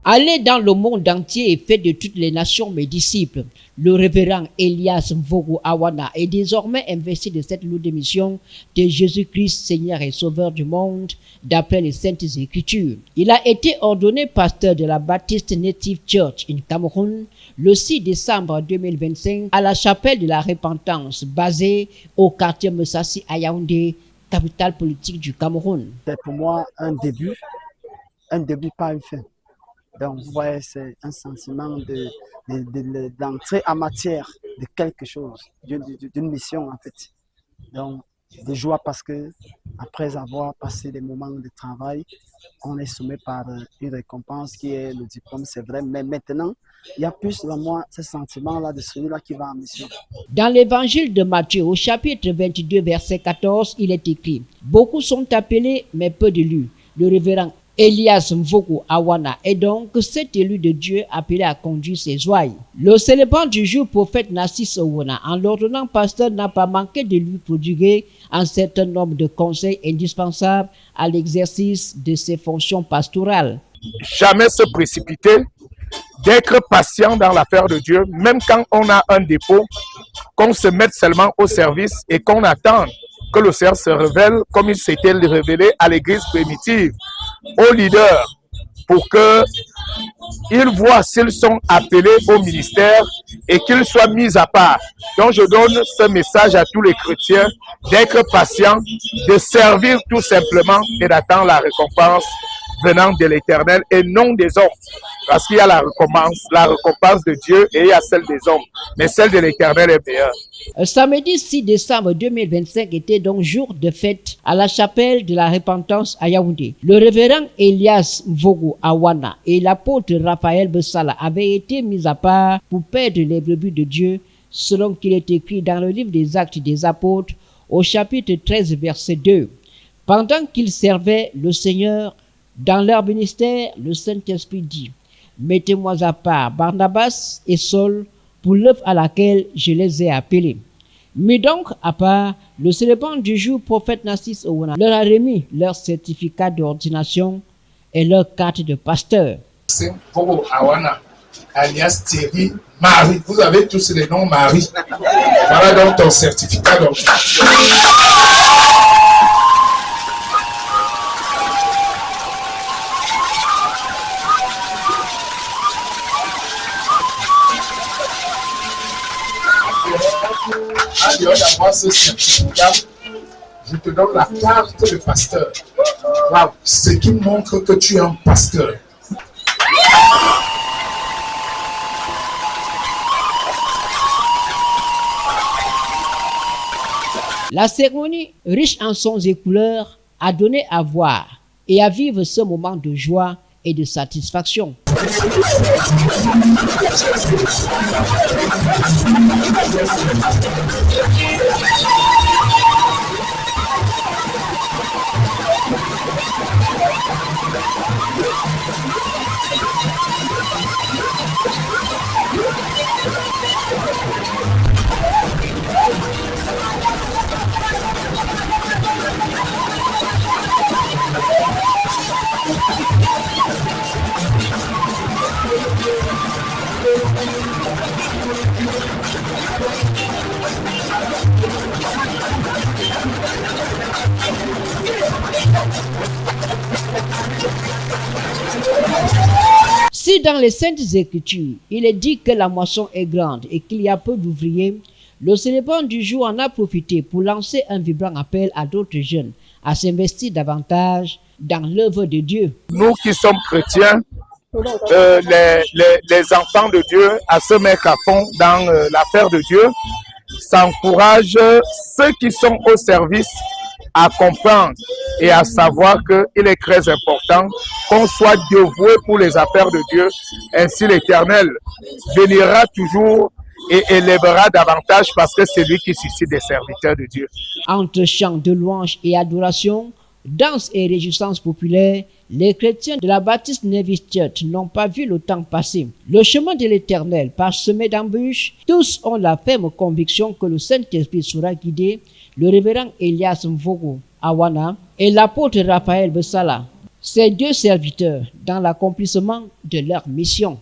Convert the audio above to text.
Allez dans le monde entier et faites de toutes les nations mes disciples. Le révérend Elias Mvogo Awana est désormais investi de cette lourde mission de Jésus-Christ, Seigneur et Sauveur du monde, d'après les Saintes Écritures. Il a été ordonné pasteur de la Baptist Native Church in Cameroun le 6 décembre 2025 à la chapelle de la Repentance, basée au quartier Messassi à Yaoundé, capitale politique du Cameroun. C'est pour moi un début pas une fin. Donc, vous voyez, c'est un sentiment d'entrer en matière de quelque chose, d'une mission en fait. Donc, de joie parce que après avoir passé des moments de travail, on est soumis par une récompense qui est le diplôme, c'est vrai. Mais maintenant, il y a plus dans moi ce sentiment-là de celui-là qui va en mission. Dans l'évangile de Matthieu, au chapitre 22, verset 14, il est écrit « Beaucoup sont appelés, mais peu d'élus. Le révérend Elias Mvogo Awana est donc cet élu de Dieu appelé à conduire ses ouailles. Le célébrant du jour, prophète Narcisse Owana, en l'ordonnant pasteur, n'a pas manqué de lui prodiguer un certain nombre de conseils indispensables à l'exercice de ses fonctions pastorales. Jamais se précipiter, d'être patient dans l'affaire de Dieu, même quand on a un dépôt, qu'on se mette seulement au service et qu'on attend que le Seigneur se révèle comme il s'était révélé à l'église primitive, aux leaders, pour qu'ils voient s'ils sont appelés au ministère et qu'ils soient mis à part. Donc je donne ce message à tous les chrétiens d'être patients, de servir tout simplement et d'attendre la récompense venant de l'Éternel et non des hommes. Parce qu'il y a la récompense de Dieu et il y a celle des hommes. Mais celle de l'Éternel est meilleure. Samedi 6 décembre 2025 était donc jour de fête à la chapelle de la Repentance à Yaoundé. Le révérend Elias Mvogo Awana et l'apôtre Raphaël Bessala avaient été mis à part pour perdre les brebis de Dieu, selon qu'il est écrit dans le livre des Actes des Apôtres au chapitre 13 verset 2. Pendant qu'ils servaient le Seigneur dans leur ministère, le Saint-Esprit dit « Mettez-moi à part Barnabas et Saul pour l'œuvre à laquelle je les ai appelés. » Mais donc, à part, le célébrant du jour, prophète Narcisse Owana, leur a remis leur certificat d'ordination et leur carte de pasteur. C'est Mvogo Awana, alias Thierry Marie. Vous avez tous les noms Marie. Voilà donc ton certificat d'ordination. En dehors d'avoir ce certificat, je te donne la carte de pasteur. Wow. Ce qui montre que tu es un pasteur. La cérémonie, riche en sons et couleurs, a donné à voir et à vivre ce moment de joie et de satisfaction. Si dans les Saintes Écritures, il est dit que la moisson est grande et qu'il y a peu d'ouvriers, le célébrant du jour en a profité pour lancer un vibrant appel à d'autres jeunes à s'investir davantage dans l'œuvre de Dieu. Nous qui sommes chrétiens, les enfants de Dieu, à se mettre à fond dans l'affaire de Dieu, ça encourage ceux qui sont au service à comprendre et à savoir qu'il est très important qu'on soit dévoué pour les affaires de Dieu. Ainsi l'Éternel bénira toujours et élèvera davantage parce que c'est lui qui suscite des serviteurs de Dieu. Entre chants de louange et adoration, danse et réjouissance populaire, les chrétiens de la Baptist Native Church n'ont pas vu le temps passer. Le chemin de l'Éternel parsemé d'embûches, tous ont la ferme conviction que le Saint-Esprit sera guidé. Le révérend Elias Mvogo Awana et l'apôtre Raphaël Bessala ces deux serviteurs dans l'accomplissement de leur mission.